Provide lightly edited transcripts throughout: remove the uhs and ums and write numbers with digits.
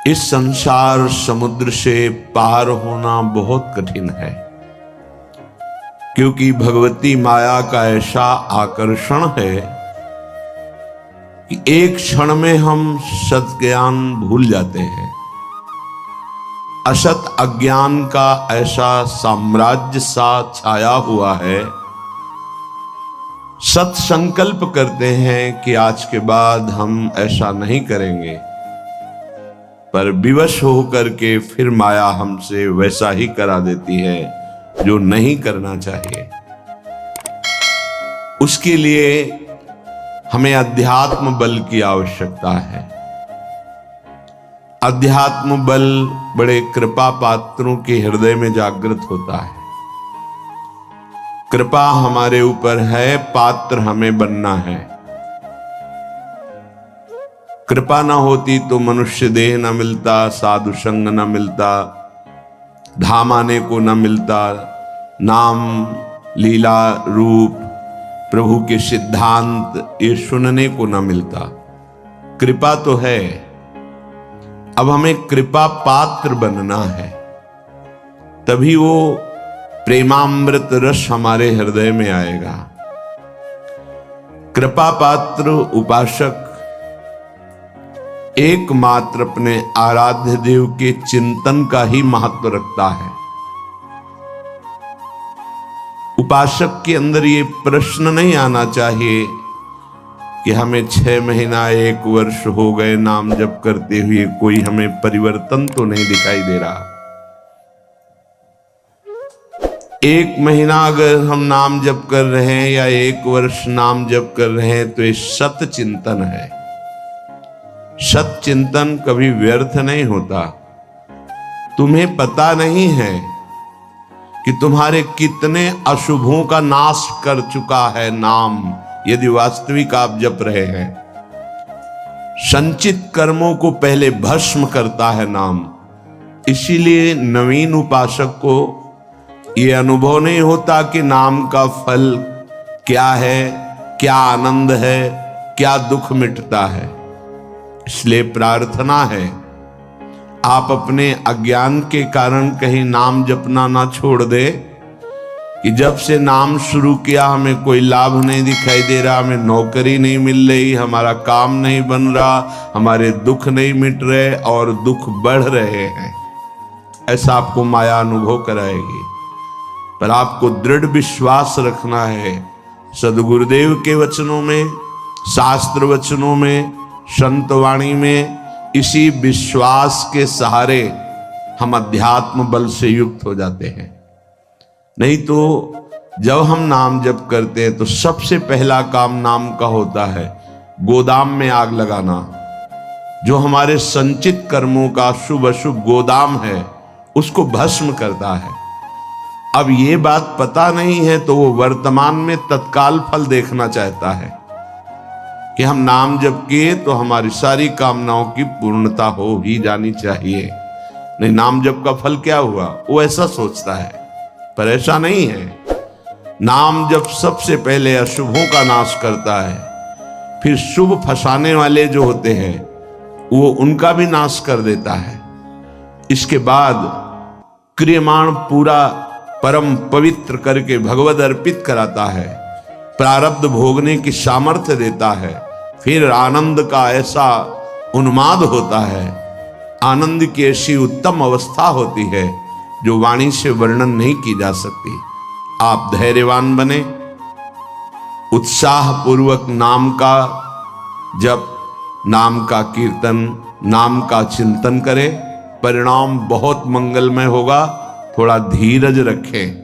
इस संसार समुद्र से पार होना बहुत कठिन है, क्योंकि भगवती माया का ऐसा आकर्षण है कि एक क्षण में हम सत ज्ञान भूल जाते हैं। असत अज्ञान का ऐसा साम्राज्य सा छाया हुआ है, सत संकल्प करते हैं कि आज के बाद हम ऐसा नहीं करेंगे, पर विवश होकर के फिर माया हमसे वैसा ही करा देती है जो नहीं करना चाहिए। उसके लिए हमें अध्यात्म बल की आवश्यकता है। अध्यात्म बल बड़े कृपा पात्रों के हृदय में जागृत होता है। कृपा हमारे ऊपर है, पात्र हमें बनना है। कृपा ना होती तो मनुष्य देह न मिलता, साधु संग न मिलता, धाम आने को न मिलता, नाम लीला रूप प्रभु के सिद्धांत ये सुनने को न मिलता। कृपा तो है, अब हमें कृपा पात्र बनना है, तभी वो प्रेमामृत रस हमारे हृदय में आएगा। कृपा पात्र उपासक एकमात्र अपने आराध्य देव के चिंतन का ही महत्व रखता है। उपासक के अंदर ये प्रश्न नहीं आना चाहिए कि हमें 6 महीना 1 वर्ष हो गए नाम जप करते हुए, कोई हमें परिवर्तन तो नहीं दिखाई दे रहा। 1 महीना अगर हम नाम जप कर रहे हैं या 1 वर्ष नाम जप कर रहे हैं तो ये सत चिंतन है। सत चिंतन कभी व्यर्थ नहीं होता। तुम्हें पता नहीं है कि तुम्हारे कितने अशुभों का नाश कर चुका है नाम, यदि वास्तविक आप जप रहे हैं। संचित कर्मों को पहले भस्म करता है नाम। इसीलिए नवीन उपासक को यह अनुभव नहीं होता कि नाम का फल क्या है, क्या आनंद है, क्या दुख मिटता है। इसलिए प्रार्थना है आप अपने अज्ञान के कारण कहीं नाम जपना ना छोड़ दे कि जब से नाम शुरू किया हमें कोई लाभ नहीं दिखाई दे रहा, हमें नौकरी नहीं मिल रही, हमारा काम नहीं बन रहा, हमारे दुख नहीं मिट रहे और दुख बढ़ रहे हैं। ऐसा आपको माया अनुभव कराएगी। पर आपको दृढ़ विश्वास रखना है सदगुरुदेव के वचनों में, शास्त्र वचनों में, संत वाणी में। इसी विश्वास के सहारे हम अध्यात्म बल से युक्त हो जाते हैं। नहीं तो जब हम नाम जप करते हैं तो सबसे पहला काम नाम का होता है गोदाम में आग लगाना। जो हमारे संचित कर्मों का शुभ अशुभ गोदाम है उसको भस्म करता है। अब ये बात पता नहीं है तो वो वर्तमान में तत्काल फल देखना चाहता है कि हम नाम जप किए तो हमारी सारी कामनाओं की पूर्णता हो ही जानी चाहिए। नहीं, नाम जप का फल क्या हुआ, वो ऐसा सोचता है, पर ऐसा नहीं है। नाम जप सबसे पहले अशुभों का नाश करता है, फिर शुभ फंसाने वाले जो होते हैं वो उनका भी नाश कर देता है। इसके बाद क्रियमाण पूरा परम पवित्र करके भगवद अर्पित कराता है, प्रारब्ध भोगने की सामर्थ्य देता है। फिर आनंद का ऐसा उन्माद होता है, आनंद की ऐसी उत्तम अवस्था होती है जो वाणी से वर्णन नहीं की जा सकती। आप धैर्यवान बने, उत्साह पूर्वक नाम का जप, नाम का कीर्तन, नाम का चिंतन करें। परिणाम बहुत मंगलमय होगा। थोड़ा धीरज रखें,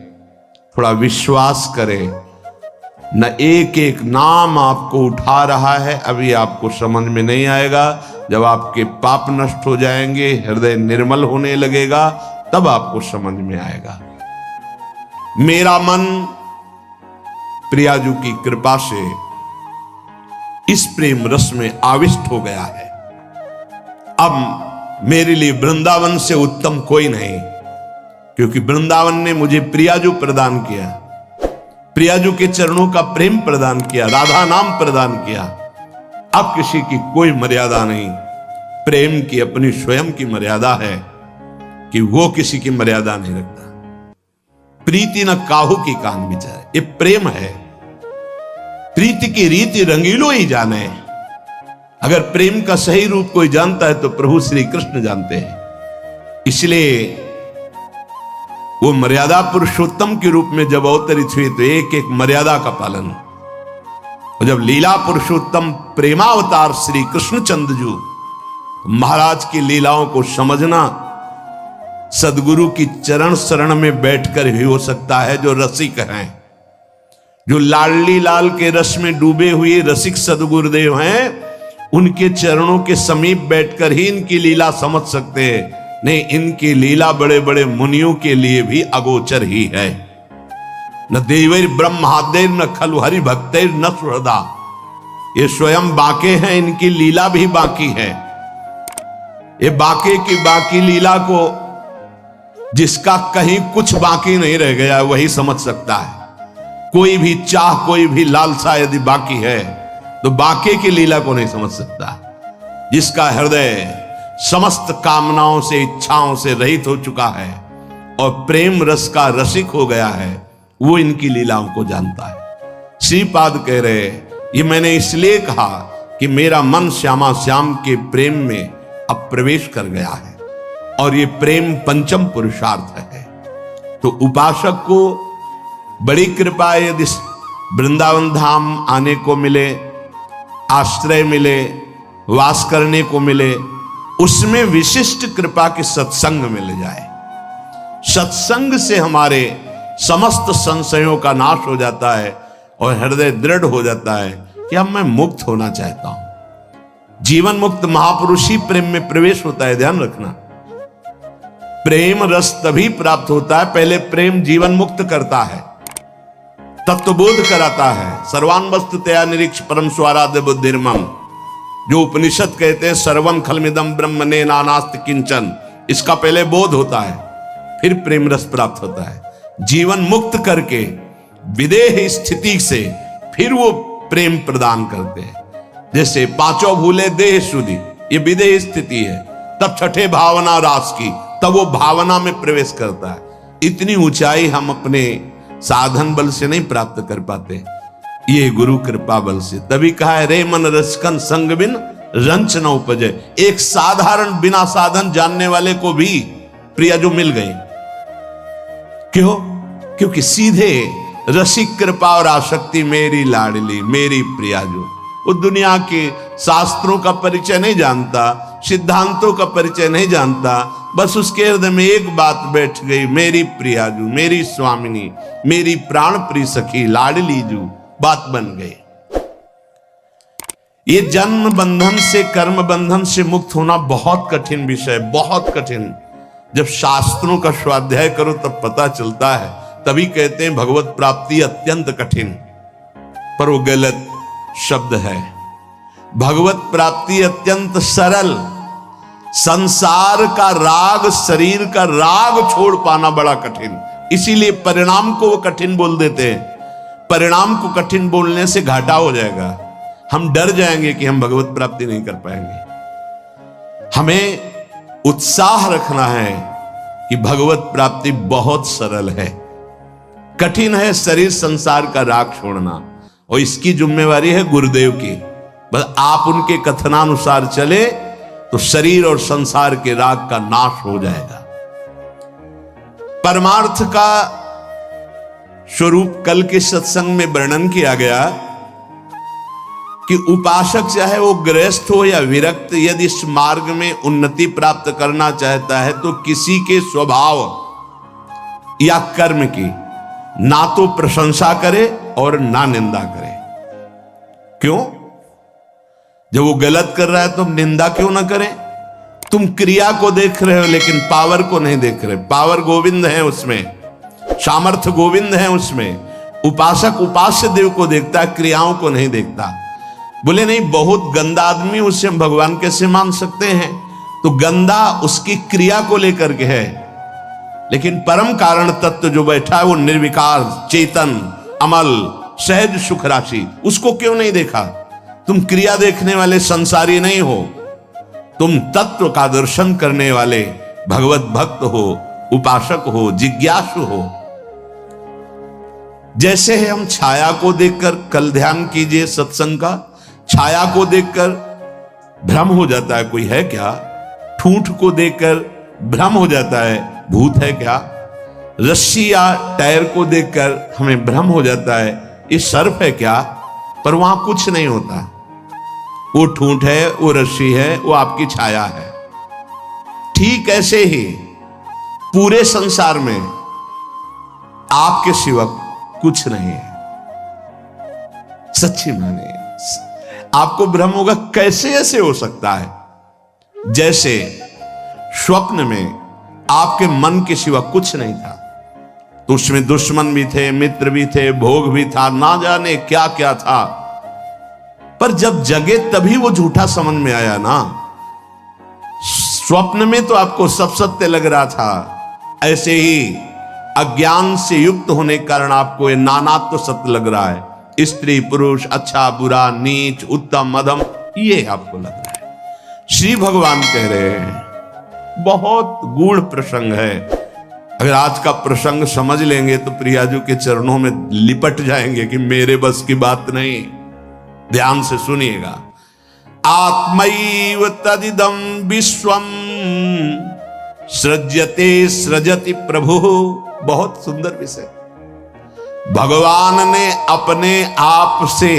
थोड़ा विश्वास करें। न एक एक नाम आपको उठा रहा है, अभी आपको समझ में नहीं आएगा। जब आपके पाप नष्ट हो जाएंगे, हृदय निर्मल होने लगेगा, तब आपको समझ में आएगा। मेरा मन प्रियाजू की कृपा से इस प्रेम रस में आविष्ट हो गया है। अब मेरे लिए वृंदावन से उत्तम कोई नहीं, क्योंकि वृंदावन ने मुझे प्रियाजू प्रदान किया, प्रियाजू के चरणों का प्रेम प्रदान किया, राधा नाम प्रदान किया। अब किसी की कोई मर्यादा नहीं। प्रेम की अपनी स्वयं की मर्यादा है कि वो किसी की मर्यादा नहीं रखता। प्रीति न काहू की कान बिचारे, ये प्रेम है। प्रीति की रीति रंगीलो ही जाने। अगर प्रेम का सही रूप कोई जानता है तो प्रभु श्री कृष्ण जानते हैं। इसलिए वो मर्यादा पुरुषोत्तम के रूप में जब अवतरित हुए तो एक एक मर्यादा का पालन। और जब लीला पुरुषोत्तम प्रेमावतार श्री कृष्णचंद्र जी, महाराज की लीलाओं को समझना सदगुरु की चरण शरण में बैठकर ही हो सकता है। जो रसिक हैं, जो लाडली लाल के रस में डूबे हुए रसिक सदगुरुदेव हैं, उनके चरणों के समीप बैठकर ही इनकी लीला समझ सकते हैं। नहीं, इनकी लीला बड़े बड़े मुनियों के लिए भी अगोचर ही है। न देवैर ब्रह्मादेर न खलु हरि भक्तैर न सुहृदा, ये स्वयं बाके हैं, इनकी लीला भी बाकी है। ये बाके की बाकी लीला को जिसका कहीं कुछ बाकी नहीं रह गया वही समझ सकता है। कोई भी चाह, कोई भी लालसा यदि बाकी है तो बाके की लीला को नहीं समझ सकता। जिसका हृदय समस्त कामनाओं से, इच्छाओं से रहित हो चुका है और प्रेम रस का रसिक हो गया है, वो इनकी लीलाओं को जानता है। श्रीपाद कह रहे, ये मैंने इसलिए कहा कि मेरा मन श्यामा श्याम के प्रेम में अब प्रवेश कर गया है और ये प्रेम पंचम पुरुषार्थ है। तो उपासक को बड़ी कृपा यदि वृंदावन धाम आने को मिले, आश्रय मिले, वास करने को मिले, उसमें विशिष्ट कृपा के सत्संग मिल जाए। सत्संग से हमारे समस्त संशयों का नाश हो जाता है और हृदय दृढ़ हो जाता है कि अब मैं मुक्त होना चाहता हूं। जीवन मुक्त महापुरुष ही प्रेम में प्रवेश होता है, ध्यान रखना। प्रेम रस तभी प्राप्त होता है, पहले प्रेम जीवन मुक्त करता है, तत्वबोध कराता है। सर्वान वस्तु तया निरीक्ष परम स्वाराध्य बुद्धिर्मम, जो उपनिषद कहते हैं सर्वं खलमिदं ब्रह्म ने नानास्ति किंचन, इसका पहले बोध होता है, फिर प्रेम रस प्राप्त होता है। जीवन मुक्त करके विदेह स्थिति से फिर वो प्रेम प्रदान करते हैं। जैसे पांचों भूले देह शुद्धि, ये विदेह स्थिति है। तब छठे भावना रास की, तब वो भावना में प्रवेश करता है। इतनी ऊंचाई हम अपने साधन बल से नहीं प्राप्त कर पाते, ये गुरु कृपा बल से। तभी कहा है, रे मन रसकन संग बिन रंच न उपजे। एक साधारण बिना साधन जानने वाले को भी प्रिया जो मिल गए। क्यों? क्योंकि सीधे रसिक कृपा और आसक्ति मेरी लाडली मेरी प्रिया जो, वो दुनिया के शास्त्रों का परिचय नहीं जानता, सिद्धांतों का परिचय नहीं जानता, बस उसके हृदय में एक बात बैठ गई, मेरी प्रियाजू, मेरी स्वामिनी, मेरी प्राण प्रिय सखी लाडली जू, बात बन गई। ये जन्म बंधन से, कर्म बंधन से मुक्त होना बहुत कठिन विषय, बहुत कठिन। जब शास्त्रों का स्वाध्याय करो तब पता चलता है। तभी कहते हैं भगवत प्राप्ति अत्यंत कठिन, पर वो गलत शब्द है। भगवत प्राप्ति अत्यंत सरल। संसार का राग, शरीर का राग छोड़ पाना बड़ा कठिन, इसीलिए परिणाम को वो कठिन बोल देते हैं। परिणाम को कठिन बोलने से घाटा हो जाएगा, हम डर जाएंगे कि हम भगवत प्राप्ति नहीं कर पाएंगे। हमें उत्साह रखना है कि भगवत प्राप्ति बहुत सरल है। कठिन है शरीर संसार का राग छोड़ना, और इसकी जिम्मेवारी है गुरुदेव की। बस आप उनके कथनानुसार चले तो शरीर और संसार के राग का नाश हो जाएगा। परमार्थ का स्वरूप कल के सत्संग में वर्णन किया गया कि उपासक चाहे वो गृहस्थ हो या विरक्त, यदि इस मार्ग में उन्नति प्राप्त करना चाहता है तो किसी के स्वभाव या कर्म की ना तो प्रशंसा करे और ना निंदा करे। क्यों? जब वो गलत कर रहा है तो निंदा क्यों ना करें? तुम क्रिया को देख रहे हो लेकिन पावर को नहीं देख रहे। पावर गोविंद है उसमें, सामर्थ्य गोविंद है उसमें। उपासक उपास्य देव को देखता है, क्रियाओं को नहीं देखता। बोले नहीं, बहुत गंदा आदमी, उससे हम भगवान कैसे मान सकते हैं? तो गंदा उसकी क्रिया को लेकर के है, लेकिन परम कारण तत्व जो बैठा है वो निर्विकार, चेतन, अमल, सहज सुख राशि, उसको क्यों नहीं देखा? तुम क्रिया देखने वाले संसारी नहीं हो, तुम तत्व का दर्शन करने वाले भगवत भक्त हो, उपासक हो, जिज्ञासु हो। जैसे है हम छाया को देखकर, कल ध्यान कीजिए सत्संग का, छाया को देखकर भ्रम हो जाता है कोई है क्या, ठूंठ को देखकर भ्रम हो जाता है भूत है क्या, रस्सी या टायर को देखकर हमें भ्रम हो जाता है ये सर्प है क्या, पर वहां कुछ नहीं होता। वो ठूंठ है, वो रस्सी है, वो आपकी छाया है। ठीक ऐसे ही पूरे संसार में आपके सिवा कुछ नहीं है। सच्ची माने आपको भ्रम होगा, कैसे ऐसे हो सकता है? जैसे स्वप्न में आपके मन के सिवा कुछ नहीं था, तो उसमें दुश्मन भी थे, मित्र भी थे, भोग भी था, ना जाने क्या क्या था, पर जब जगे तभी वो झूठा समझ में आया ना। स्वप्न में तो आपको सब सत्य लग रहा था, ऐसे ही अज्ञान से युक्त होने के कारण आपको ये नानात्व सत्य लग रहा है। स्त्री पुरुष, अच्छा बुरा, नीच उत्तम मध्यम, ये आपको लग रहा है। श्री भगवान कह रहे हैं बहुत गूढ़ प्रसंग है। अगर आज का प्रसंग समझ लेंगे तो प्रियाजू के चरणों में लिपट जाएंगे कि मेरे बस की बात नहीं। ध्यान से सुनिएगा। आत्मैव तदिदं विश्वम सृज्यते सृजति प्रभु। बहुत सुंदर विषय। भगवान ने अपने आप से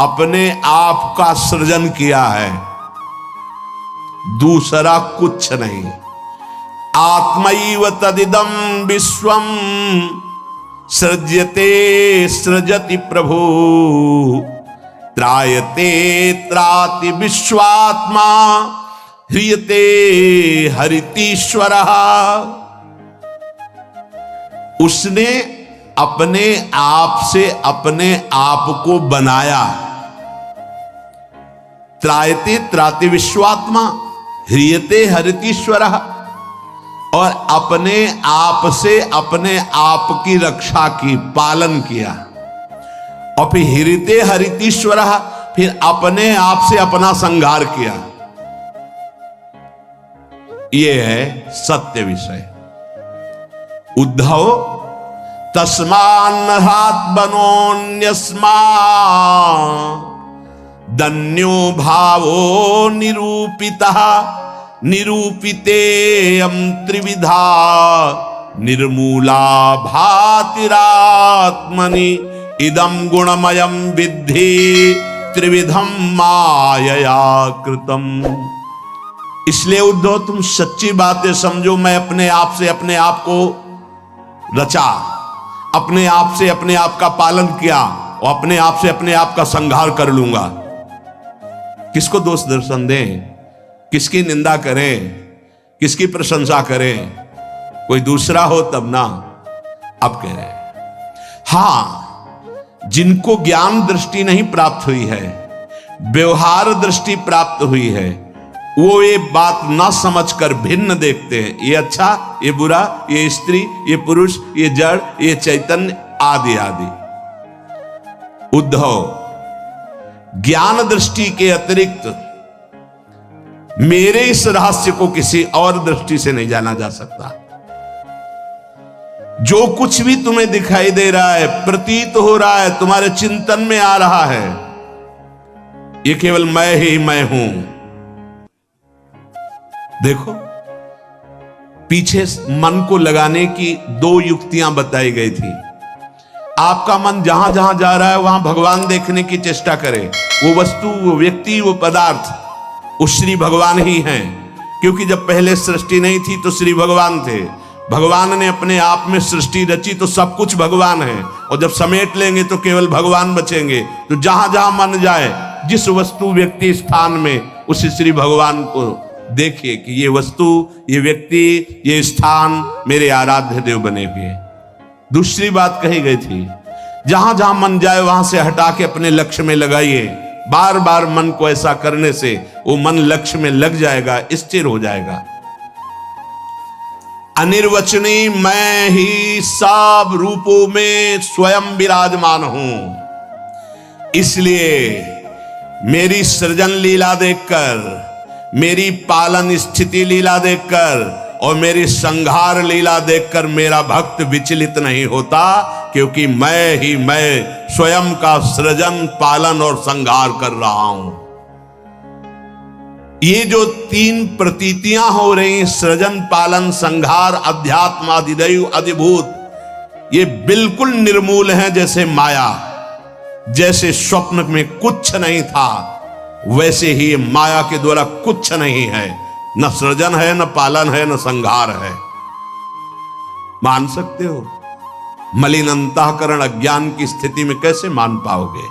अपने आप का सृजन किया है, दूसरा कुछ नहीं। आत्मैव तदिदं विश्वम सृज्यते सृजति प्रभु त्रायते त्राति विश्वात्मा ह्रियते हरितीश्वरः। उसने अपने आप से अपने आप को बनाया। त्रायते त्राति विश्वात्मा ह्रियते हरितीश्वरः, और अपने आप से अपने आप की रक्षा की, पालन किया। और फिर ह्रियते हरितीश्वरः, फिर अपने आप से अपना संहार किया। यह है सत्य विषय। उद्धव तस्मान्नहात् बनोन्यस्मा दन्यो भावो निरूपितः निरूपितेयं त्रिविधा निर्मूला भातिरात्मनि इदं गुणमयं विद्धि त्रिविधं मायया कृतम्। इसलिए उद्धव तुम सच्ची बातें समझो। मैं अपने आप से अपने आप को रचा, अपने आप से अपने आप का पालन किया, और अपने आप से अपने आप का संहार कर लूंगा। किसको दोष दर्शन दें, किसकी निंदा करें, किसकी प्रशंसा करें? कोई दूसरा हो तब ना। अब कह रहे हैं हां, जिनको ज्ञान दृष्टि नहीं प्राप्त हुई है, व्यवहार दृष्टि प्राप्त हुई है, वो ये बात ना समझकर भिन्न देखते हैं। ये अच्छा, ये बुरा, ये स्त्री, ये पुरुष, ये जड़, ये चैतन्य, आदि आदि। उद्धव, ज्ञान दृष्टि के अतिरिक्त मेरे इस रहस्य को किसी और दृष्टि से नहीं जाना जा सकता। जो कुछ भी तुम्हें दिखाई दे रहा है, प्रतीत हो रहा है, तुम्हारे चिंतन में आ रहा है, ये केवल मैं ही मैं हूं। देखो, पीछे मन को लगाने की दो युक्तियां बताई गई थी। आपका मन जहां जहां जा रहा है वहां भगवान देखने की चेष्टा करे। वो वस्तु, वो व्यक्ति, वो पदार्थ, वो श्री भगवान ही हैं। क्योंकि जब पहले सृष्टि नहीं थी तो श्री भगवान थे। भगवान ने अपने आप में सृष्टि रची तो सब कुछ भगवान है, और जब समेट लेंगे तो केवल भगवान बचेंगे। तो जहां जहां मन जाए, जिस वस्तु व्यक्ति स्थान में, उस श्री भगवान को देखिए कि ये वस्तु, ये व्यक्ति, ये स्थान मेरे आराध्य देव बने हुए। दूसरी बात कही गई थी, जहां जहां मन जाए वहां से हटा के अपने लक्ष्य में लगाइए। बार बार मन को ऐसा करने से वो मन लक्ष्य में लग जाएगा, स्थिर हो जाएगा। अनिर्वचनीय मैं ही सब रूपों में स्वयं विराजमान हूं। इसलिए मेरी सृजन लीला देखकर, मेरी पालन स्थिति लीला देखकर और मेरी संहार लीला देखकर मेरा भक्त विचलित नहीं होता, क्योंकि मैं ही मैं स्वयं का सृजन, पालन और संहार कर रहा हूं। ये जो तीन प्रतीतियां हो रही, सृजन, पालन, संहार, अध्यात्म, अधिदैव, अधिभूत, ये बिल्कुल निर्मूल हैं जैसे माया। जैसे स्वप्न में कुछ नहीं था, वैसे ही माया के द्वारा कुछ नहीं है। न सृजन है, न पालन है, न संहार है। मान सकते हो? मलिन अंतःकरण अज्ञान की स्थिति में कैसे मान पाओगे?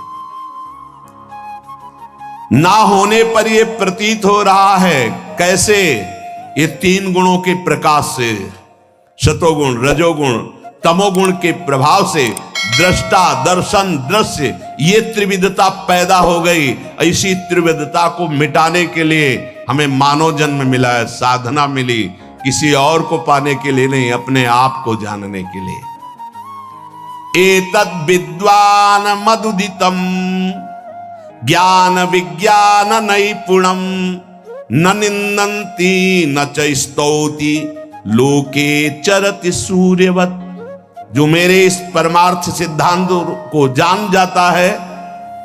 ना होने पर यह प्रतीत हो रहा है। कैसे? ये तीन गुणों के प्रकाश से, सतोगुण, रजोगुण, तमोगुण के प्रभाव से दृष्टा, दर्शन, दृश्य, ये त्रिविधता पैदा हो गई। ऐसी त्रिविधता को मिटाने के लिए हमें मानव जन्म मिला है, साधना मिली, किसी और को पाने के लिए नहीं, अपने आप को जानने के लिए। एतद् विद्वान मदुदितम ज्ञान विज्ञान नैपुणम न निन्दन्ति न च स्तौति लोके चरति सूर्यवत्। जो मेरे इस परमार्थ सिद्धांत को जान जाता है,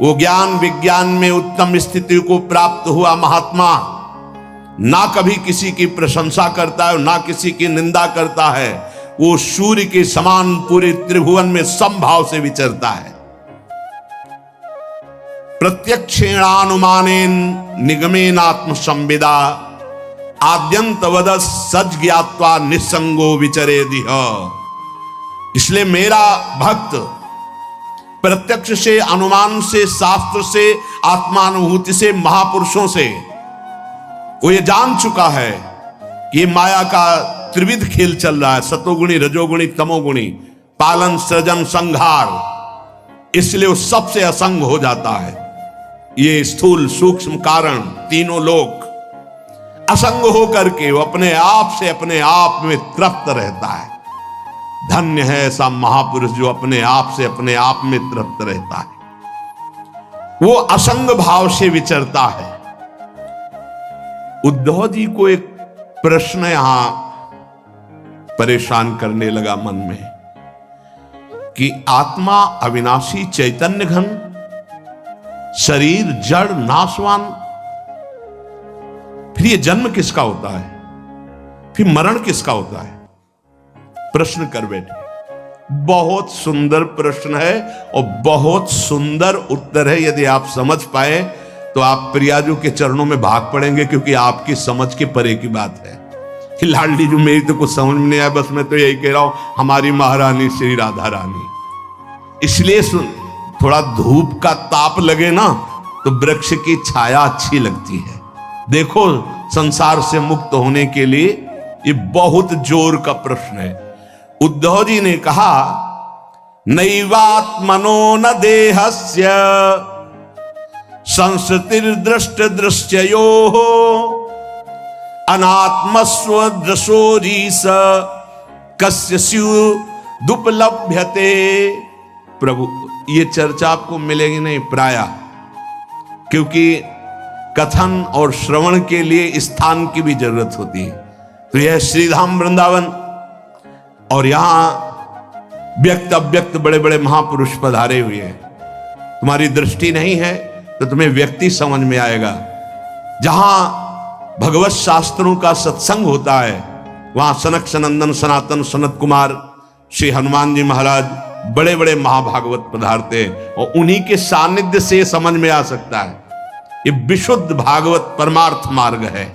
वो ज्ञान विज्ञान में उत्तम स्थिति को प्राप्त हुआ महात्मा ना कभी किसी की प्रशंसा करता है, ना किसी की निंदा करता है। वो सूर्य के समान पूरे त्रिभुवन में समभाव से विचरता है। प्रत्यक्षेणानुमानेन निगमेन आत्म संविदा आद्यंतवद सज ज्ञात्वा निसंगो विचरेदिह। इसलिए मेरा भक्त प्रत्यक्ष से, अनुमान से, शास्त्र से, आत्मानुभूति से, महापुरुषों से वो ये जान चुका है कि ये माया का त्रिविध खेल चल रहा है, सतोगुणी, रजोगुणी, तमोगुणी, पालन, सृजन, संहार। इसलिए वो सबसे असंग हो जाता है। ये स्थूल सूक्ष्म कारण तीनों लोग असंग होकर के वो अपने आप से अपने आप में तृप्त रहता है। धन्य है ऐसा महापुरुष जो अपने आप से अपने आप में तृप्त रहता है, वो असंग भाव से विचरता है। उद्धव जी को एक प्रश्न यहां परेशान करने लगा मन में कि आत्मा अविनाशी चैतन्य घन, शरीर जड़ नाशवान, फिर ये जन्म किसका होता है, फिर मरण किसका होता है? प्रश्न कर बैठे। बहुत सुंदर प्रश्न है और बहुत सुंदर उत्तर है। यदि आप समझ पाए तो आप प्रियाजू के चरणों में भाग पड़ेंगे, क्योंकि आपकी समझ के परे की बात है। लाडली जो मेरी तो कुछ समझ में नहीं आया, बस मैं तो यही कह रहा हूं, हमारी महारानी श्री राधा रानी। इसलिए थोड़ा धूप का ताप लगे ना तो वृक्ष की छाया अच्छी लगती है। देखो, संसार से मुक्त होने के लिए ये बहुत जोर का प्रश्न है। उद्धव जी ने कहा, नैवात्मनो न देहस्य संस्कृतिर्दृष्ट दृश्ययोः अनात्मस्व दृशोरीस कस्य स्युदुपलभ्यते। प्रभु, ये चर्चा आपको मिलेगी नहीं प्रायः, क्योंकि कथन और श्रवण के लिए स्थान की भी जरूरत होती है। तो यह श्रीधाम वृंदावन, और यहां व्यक्त अव्यक्त बड़े बड़े महापुरुष पधारे हुए हैं। तुम्हारी दृष्टि नहीं है तो तुम्हें व्यक्ति समझ में आएगा। जहां भगवत शास्त्रों का सत्संग होता है, वहां सनक सनंदन सनातन सनत कुमार श्री हनुमान जी महाराज, बड़े बड़े महाभागवत पधारते हैं, और उन्हीं के सानिध्य से समझ में आ सकता है। ये विशुद्ध भागवत परमार्थ मार्ग है।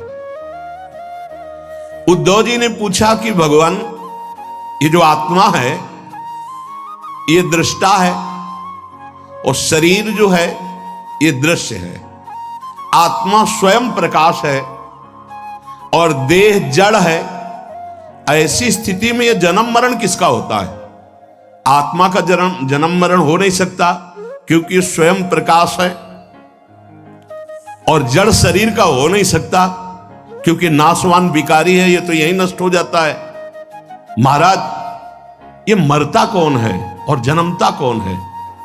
उद्धव जी ने पूछा कि भगवान, ये जो आत्मा है ये दृष्टा है, और शरीर जो है ये दृश्य है। आत्मा स्वयं प्रकाश है और देह जड़ है। ऐसी स्थिति में ये जन्म मरण किसका होता है? आत्मा का जन्म मरण हो नहीं सकता, क्योंकि स्वयं प्रकाश है। और जड़ शरीर का हो नहीं सकता, क्योंकि नाशवान विकारी है, ये तो यही नष्ट हो जाता है। महाराज, ये मरता कौन है और जन्मता कौन है?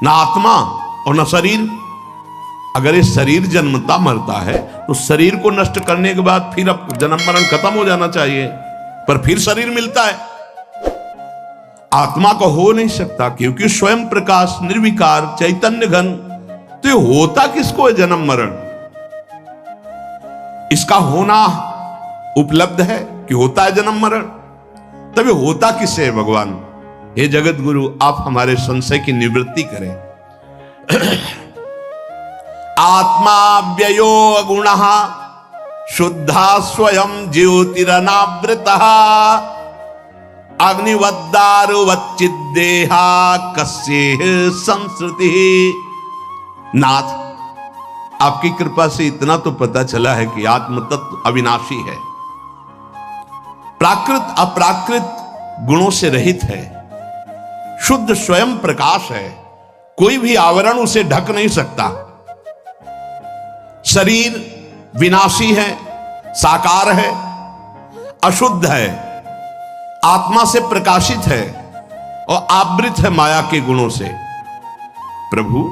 ना आत्मा और ना शरीर। अगर ये शरीर जन्मता मरता है तो शरीर को नष्ट करने के बाद फिर अब जन्म मरण खत्म हो जाना चाहिए, पर फिर शरीर मिलता है। आत्मा को हो नहीं सकता, क्योंकि स्वयं प्रकाश, निर्विकार, चैतन्य घन। तो ये होता किसको है जन्म मरण? इसका होना उपलब्ध है कि होता है जन्म मरण, तब ये होता किससे है भगवान? हे जगत गुरु, आप हमारे संशय की निवृत्ति करें। आत्मा व्ययो गुणः शुद्धा स्वयं ज्योतिरनावृतः अग्निवद्दारुवच्चिद्देहा कस्येह संसृतिः। नाथ, आपकी कृपा से इतना तो पता चला है कि आत्म तत्व अविनाशी है, प्राकृत अप्राकृत गुणों से रहित है, शुद्ध स्वयं प्रकाश है, कोई भी आवरण उसे ढक नहीं सकता। शरीर विनाशी है, साकार है, अशुद्ध है, आत्मा से प्रकाशित है और आवृत है माया के गुणों से। प्रभु,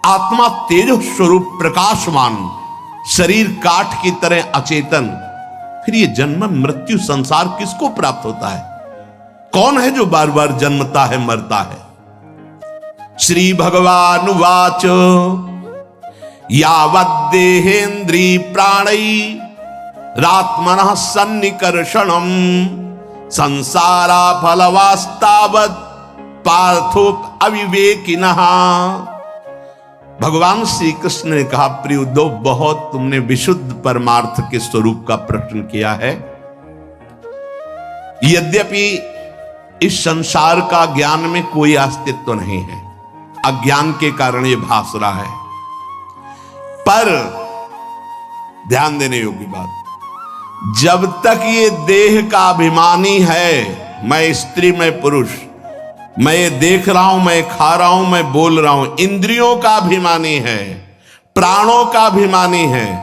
आत्मा तेज स्वरूप प्रकाशमान, शरीर काठ की तरह अचेतन, फिर ये जन्म मृत्यु संसार किसको प्राप्त होता है? कौन है जो बार बार जन्मता है मरता है? श्री भगवान वाच यावद्देहेन्द्री प्राणै रात्मनः सन्निकर्षणम् संसारा फलवास्तावत् पार्थो अविवेकिनः। भगवान श्री कृष्ण ने कहा, प्रिय उद्धव, बहुत तुमने विशुद्ध परमार्थ के स्वरूप का प्रश्न किया है। यद्यपि इस संसार का ज्ञान में कोई अस्तित्व नहीं है, अज्ञान के कारण यह भास रहा है, पर ध्यान देने योग्य बात, जब तक ये देह का अभिमानी है, मैं स्त्री मैं पुरुष, मैं ये देख रहा हूं, मैं खा रहा हूं, मैं बोल रहा हूं, इंद्रियों का अभिमानी है, प्राणों का अभिमानी है,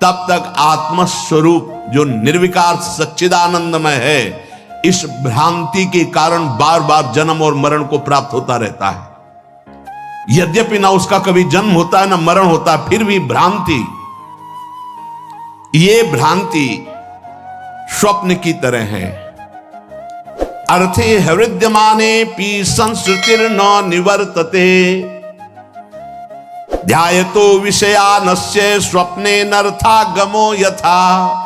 तब तक आत्मस्वरूप जो निर्विकार सच्चिदानंदमय है, इस भ्रांति के कारण बार बार जन्म और मरण को प्राप्त होता रहता है। यद्यपि ना उसका कभी जन्म होता है ना मरण होता है, फिर भी भ्रांति, ये भ्रांति स्वप्न की तरह है। अर्थे हृद्यमाने पी संस्कृतिर्न निवर्तते ध्यायतो विषयानस्य स्वप्ने नर्थागमो यथा।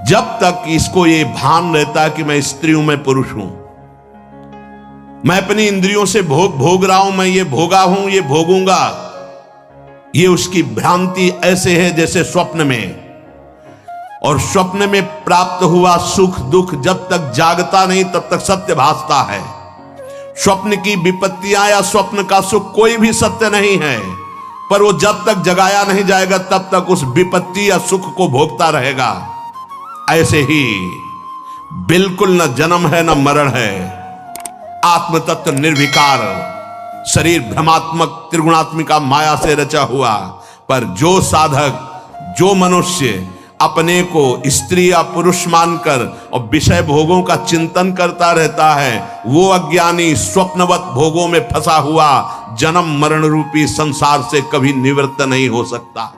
जब तक इसको ये भान रहता है कि मैं स्त्री हूं, मैं पुरुष हूं, मैं अपनी इंद्रियों से भोग रहा हूं, मैं ये भोगा हूं, ये भोगूंगा, ये उसकी भ्रांति ऐसे है जैसे स्वप्न में। और स्वप्न में प्राप्त हुआ सुख दुख जब तक जागता नहीं तब तक सत्य भासता है। स्वप्न की विपत्तियां या स्वप्न का सुख कोई भी सत्य नहीं है, पर वो जब तक जगाया नहीं जाएगा तब तक उस विपत्ति या सुख को भोगता रहेगा। ऐसे ही बिल्कुल न जन्म है न मरण है, आत्म तत्व निर्विकार, शरीर भ्रमात्मक त्रिगुणात्मिका माया से रचा हुआ। पर जो साधक, जो मनुष्य अपने को स्त्री या पुरुष मानकर और विषय भोगों का चिंतन करता रहता है, वो अज्ञानी स्वप्नवत भोगों में फंसा हुआ जन्म मरण रूपी संसार से कभी निवृत्त नहीं हो सकता।